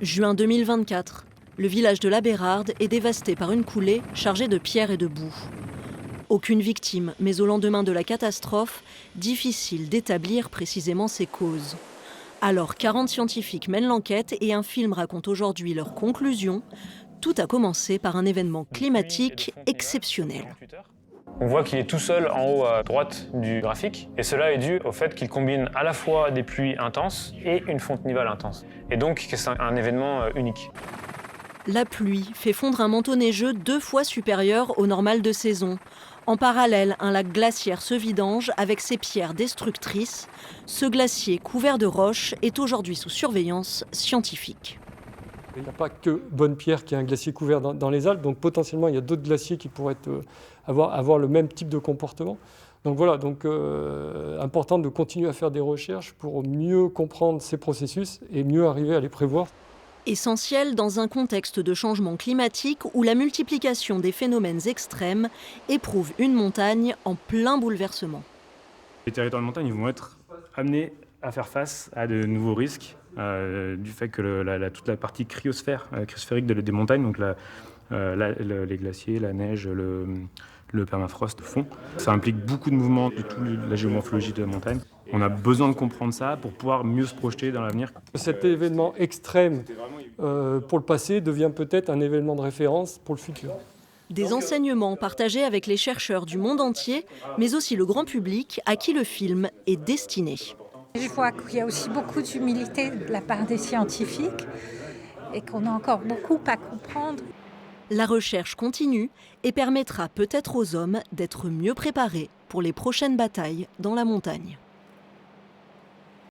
Juin 2024, le village de la Bérarde est dévasté par une coulée chargée de pierres et de boue. Aucune victime, mais au lendemain de la catastrophe, difficile d'établir précisément ses causes. Alors 40 scientifiques mènent l'enquête et un film raconte aujourd'hui leurs conclusions. Tout a commencé par un événement climatique exceptionnel. On voit qu'il est tout seul en haut à droite du graphique, et cela est dû au fait qu'il combine à la fois des pluies intenses et une fonte nivale intense. Et donc c'est un événement unique. La pluie fait fondre un manteau neigeux 2 fois supérieur au normal de saison. En parallèle, un lac glaciaire se vidange avec ses pierres destructrices. Ce glacier couvert de roches est aujourd'hui sous surveillance scientifique. Il n'y a pas que Bonnepierre qui est un glacier couvert dans les Alpes, donc potentiellement il y a d'autres glaciers qui pourraient avoir le même type de comportement. Donc voilà, important de continuer à faire des recherches pour mieux comprendre ces processus et mieux arriver à les prévoir. Essentiel dans un contexte de changement climatique où la multiplication des phénomènes extrêmes éprouve une montagne en plein bouleversement. Les territoires de montagne ils vont être amenés à faire face à de nouveaux risques du fait que toute la partie cryosphérique des montagnes, donc les glaciers, la neige, le permafrost fond. Ça implique beaucoup de mouvements de toute la géomorphologie de la montagne. On a besoin de comprendre ça pour pouvoir mieux se projeter dans l'avenir. Cet événement extrême pour le passé devient peut-être un événement de référence pour le futur. Des enseignements partagés avec les chercheurs du monde entier, mais aussi le grand public à qui le film est destiné. Je vois qu'il y a aussi beaucoup d'humilité de la part des scientifiques et qu'on a encore beaucoup à comprendre. La recherche continue et permettra peut-être aux hommes d'être mieux préparés pour les prochaines batailles dans la montagne.